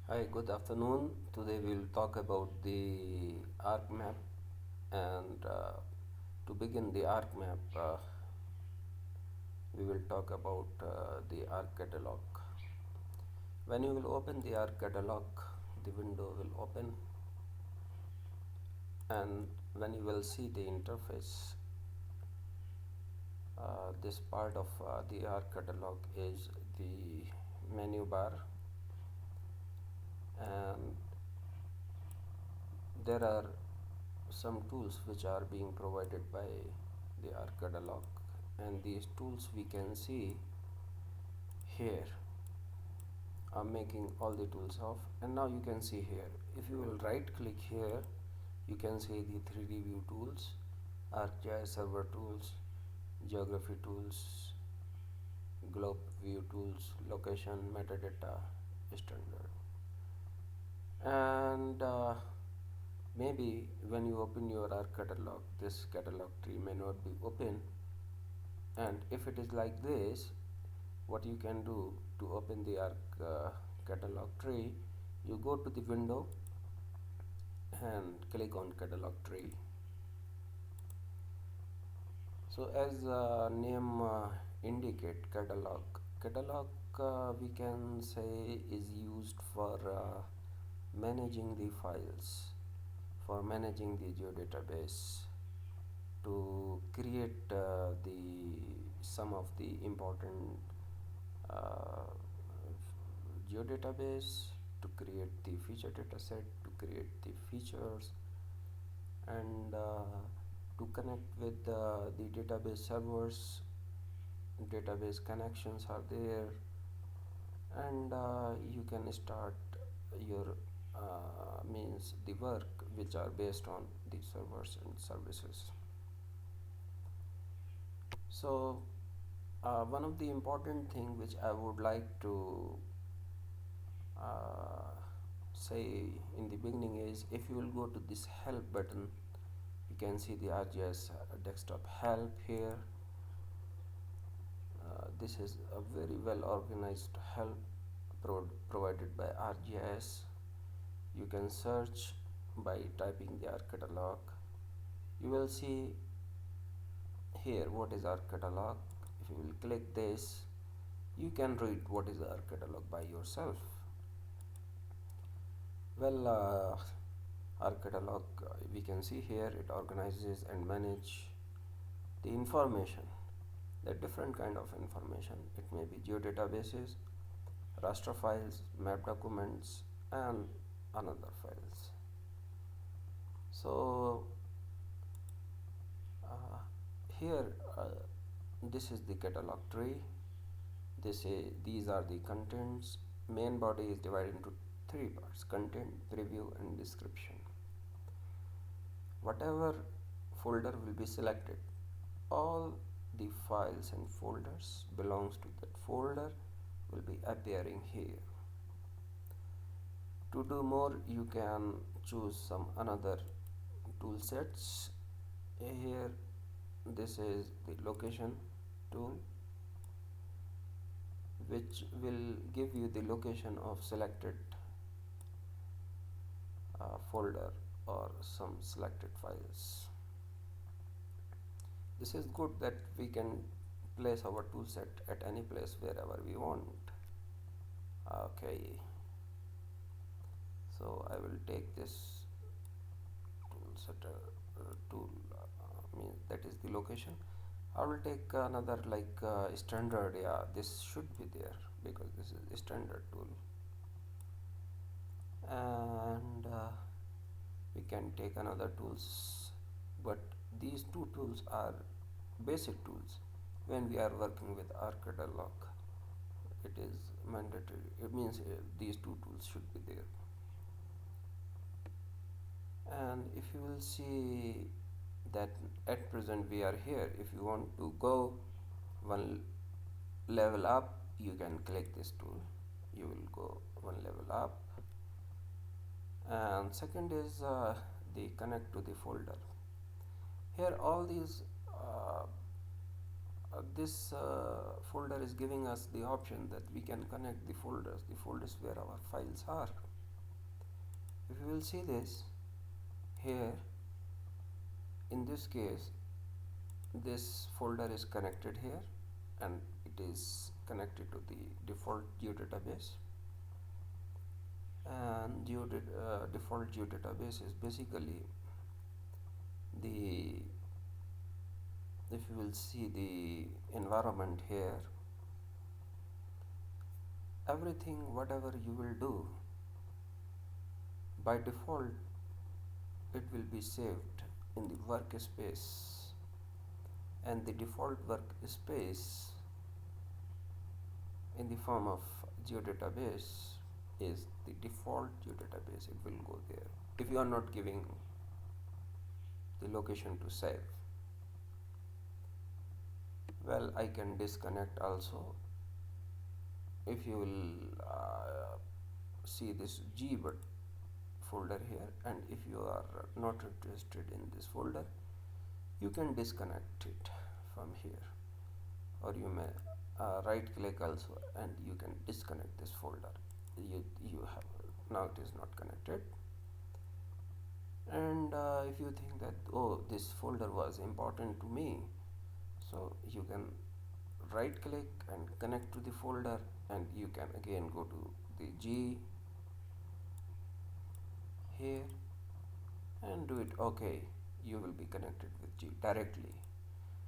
Hi, good afternoon. Today we'll talk about the arc map, and to begin the arc map, we will talk about the arc catalog. When you will open the arc catalog, the window will open, and when you will see the interface, this part of the arc catalog is the menu bar, and there are some tools which are being provided by the ArcCatalog, and these tools we can see here. I'm making all the tools off, and now you can see here, if you will right click here, you can see the 3D view tools, ArcGIS server tools, geography tools, globe view tools, location, metadata, standard. And maybe when you open your ArcCatalog, this catalog tree may not be open, and if it is like this, what you can do to open the catalog tree, you go to the window and click on catalog tree. So as name indicate, catalog we can say is used for managing the files, for managing the geodatabase, to create the some of the important uh, geodatabase, to create the feature dataset, to create the features, and to connect with the database servers. Database connections are there, and you can start your means the work which are based on the servers and services. So one of the important thing which I would like to uh, say in the beginning is, if you will go to this help button, you can see the ArcGIS desktop help here. This is a very well organized help provided by ArcGIS. You can search by typing the ArcCatalog. You will see here what is ArcCatalog. If you will click this, you can read what is the ArcCatalog by yourself. Well, ArcCatalog, we can see here, it organizes and manage the information, the different kind of information. It may be geodatabases, raster files, map documents, and another files. So here this is the catalog tree. These are the contents. Main body is divided into three parts: content, preview, and description. Whatever folder will be selected, all the files and folders belongs to that folder will be appearing here. To do more, you can choose some another tool sets. Here this is the location tool, which will give you the location of selected folder or some selected files. This is good that we can place our toolset at any place wherever we want. Okay, so I will take this toolset tool, means that is the location. I will take another like standard. Yeah, this should be there because this is a standard tool, and we can take another tools, but these two tools are basic tools. When we are working with ArcCatalog, it is mandatory. It means these two tools should be there. And if you will see that at present we are here, if you want to go one level up, you can click this tool, you will go one level up. And second is the connect to the folder. Here all these this folder is giving us the option that we can connect the folders where our files are. If you will see this here, in this case this folder is connected here and it is connected to the default geodatabase, and default geodatabase is basically the, if you will see the environment here, everything whatever you will do by default it will be saved in the workspace, and the default workspace in the form of geodatabase is the default geodatabase. It will go there if you are not giving the location to save. Well, I can disconnect also. If you will see this gbut folder here, and if you are not interested in this folder, you can disconnect it from here, or you may right click also and you can disconnect this folder. You have, now it is not connected. And if you think that, oh, this folder was important to me, so you can right click and connect to the folder, and you can again go to the G here and do it OK. You will be connected with G directly.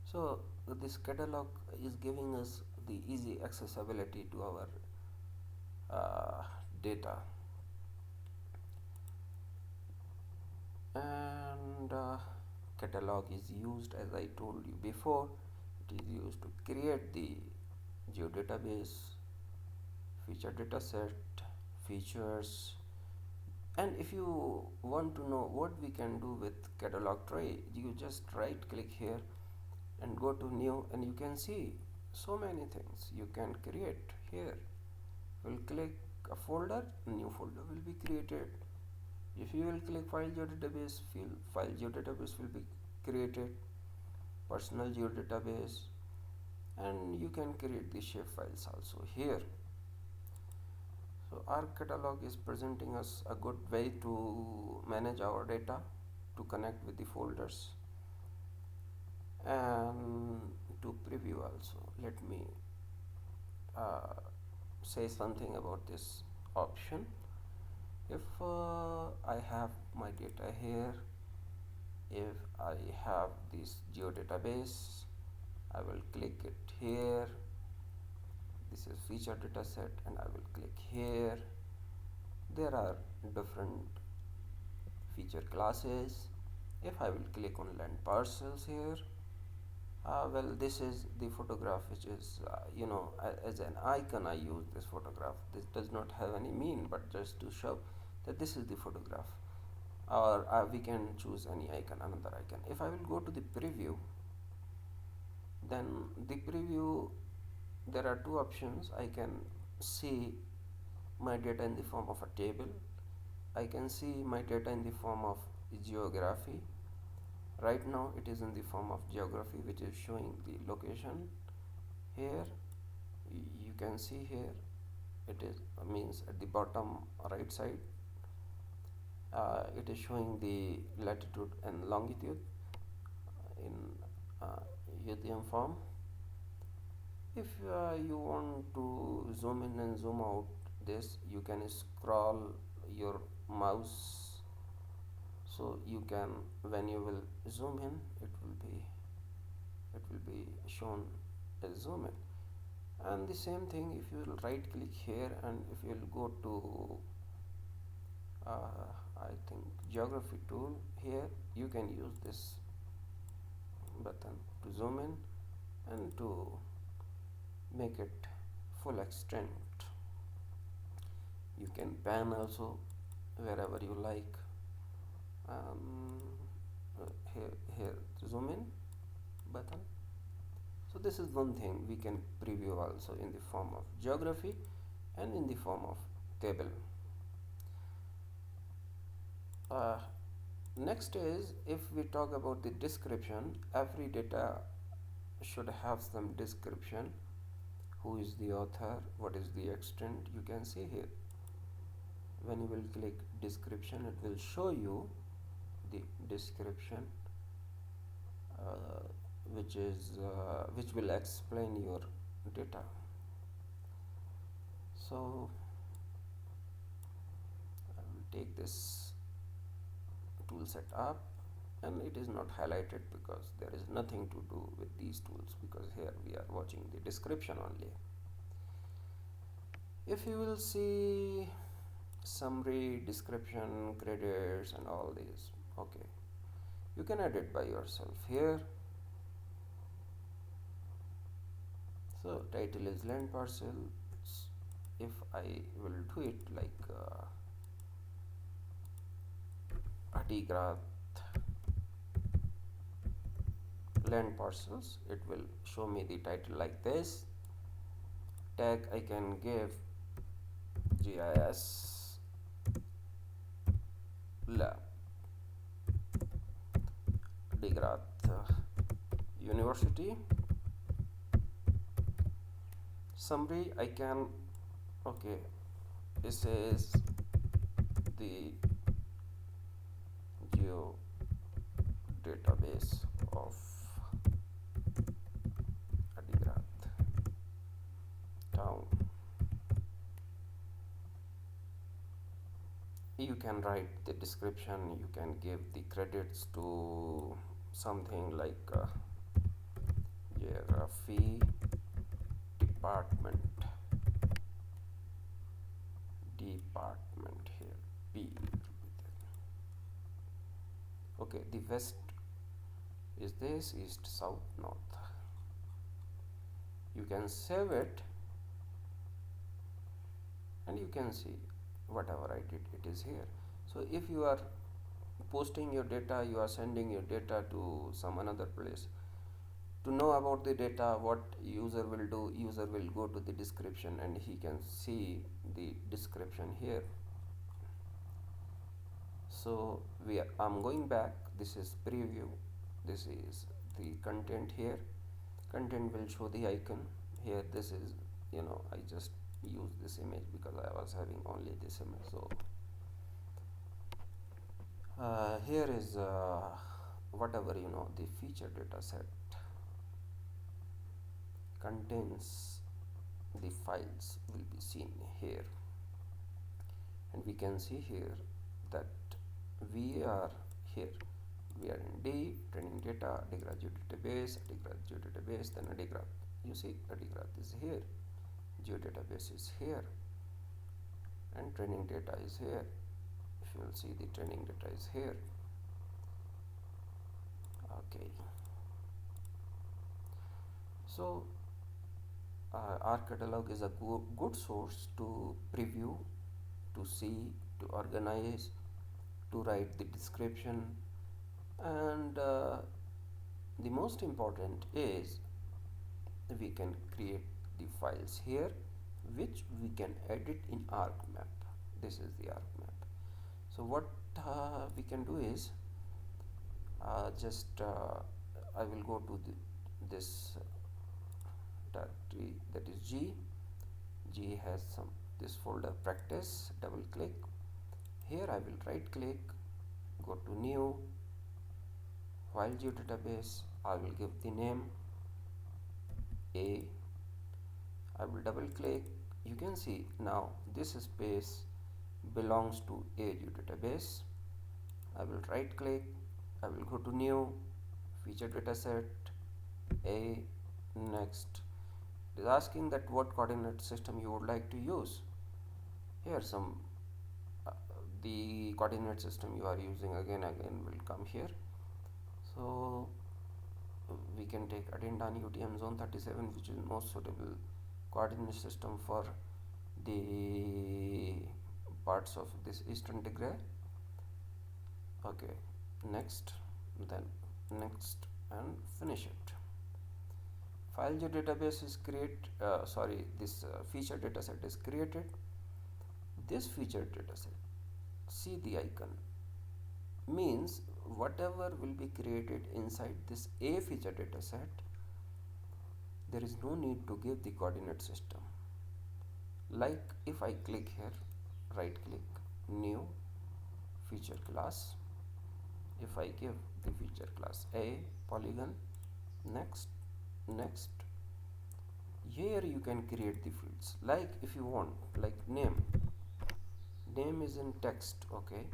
So this catalog is giving us the easy accessibility to our data. And catalog is used, as I told you before, it is used to create the geodatabase, feature data set, features. And if you want to know what we can do with catalog tray, you just right click here and go to new, and you can see so many things you can create here. We'll click a folder, a new folder will be created. If you will click file geodatabase, file geodatabase will be created, personal geodatabase, and you can create the shape files also here. So ArcCatalog is presenting us a good way to manage our data, to connect with the folders, and to preview also. Let me say something about this option. If I have my data here, if I have this geodatabase, I will click it here. This is feature data set, and I will click here. There are different feature classes. If I will click on land parcels here, well, this is the photograph which is as an icon I use this photograph. This does not have any mean, but just to show that this is the photograph. Or we can choose any icon, another icon. If I will go to the preview, then the preview, there are two options. I can see my data in the form of a table. I can see my data in the form of geography. Right now it is in the form of geography, which is showing the location here. You can see here it is means at the bottom right side it is showing the latitude and longitude in UTM form. If you want to zoom in and zoom out this, you can scroll your mouse, so you can, when you will zoom in, it will be shown as zoom in. And the same thing, if you will right click here and if you will go to I think geography tool here, you can use this button to zoom in and to make it full extent. You can pan also wherever you like. Here zoom in button. So this is one thing we can preview also in the form of geography and in the form of table. Next is, if we talk about the description, every data should have some description. Who is the author, what is the extent, you can see here. when you will click description, it will show you the description, uh, which will explain your data. So I will take this tool set up, and it is not highlighted because there is nothing to do with these tools, because here we are watching the description only. If you will see summary, description, credits and all these, okay, you can edit by yourself here. So title is land parcels. If I will do it like Adigrath land parcels, it will show me the title like this. Tag I can give GIS lab Adigrath University. Summary I can, okay, this is the geo database of Adigrath town. You can write the description, you can give the credits to something like geography department here, P will be there. Okay, the west is this, east, south, north. You can save it and you can see whatever I did, it is here. So if you are posting your data, you are sending your data to some another place, to know about the data, what user will do, user will go to the description and he can see the description here. So I'm going back, this is preview, this is the content here. Content will show the icon here. This is, I just use this image because I was having only this image. So here is whatever the feature data set contains, the files will be seen here, and we can see here that we are here, we are in D, training data, Adigrath geodatabase, then Adigrath. You see Adigrath is here, geodatabase is here, and training data is here. If you will see, the training data is here. Okay, so ArcCatalog is a good source to preview, to see, to organize, to write the description, and the most important is we can create the files here which we can edit in ArcMap. This is the ArcMap. So what we can do is I will go to this directory, that is G has this folder practice, double click here. I will right click, go to new file geodatabase. I will give the name A. I will double click. You can see now this space belongs to A geodatabase. I will right click, I will go to new feature dataset A. Next, it is asking that what coordinate system you would like to use. Here some the coordinate system you are using again will come here. So we can take Adindani UTM zone 37, which is most suitable coordinate system for the parts of this eastern Tigray. Okay, next, then next, and finish it. File geodatabase is this feature dataset is created. This feature dataset, see the icon, means whatever will be created inside this A feature dataset, there is no need to give the coordinate system. Like if I click here, right click, new feature class. If I give the feature class a polygon, next, here you can create the fields, like if you want, like name is in text, okay.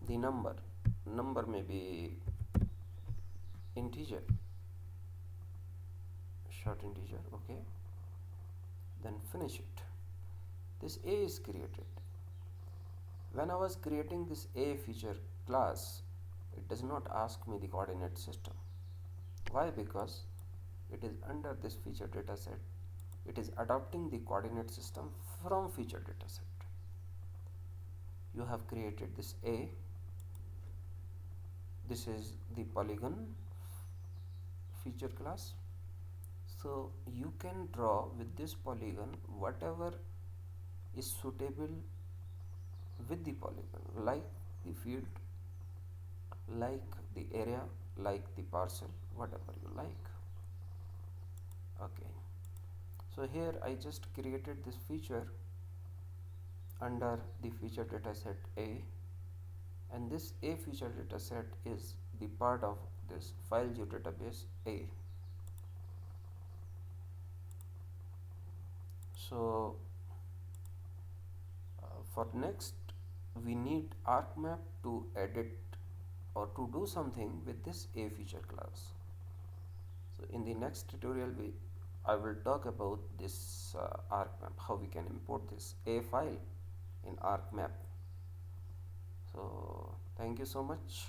The number may be integer, short integer, okay. Then finish it. This a is created. When I was creating this a feature class, it does not ask me the coordinate system. Why? Because it is under this feature data set. It is adopting the coordinate system from feature data set. You have created this a. This is the polygon feature class. So you can draw with this polygon whatever is suitable with the polygon, like the field, like the area, like the parcel, whatever you like. Okay, so here I just created this feature under the feature data set a, and this a feature data set is the part of this file view database a. So for next, we need ArcMap to edit or to do something with this a feature class. So in the next tutorial, I will talk about this ArcMap, how we can import this a file in ArcMap. So thank you so much.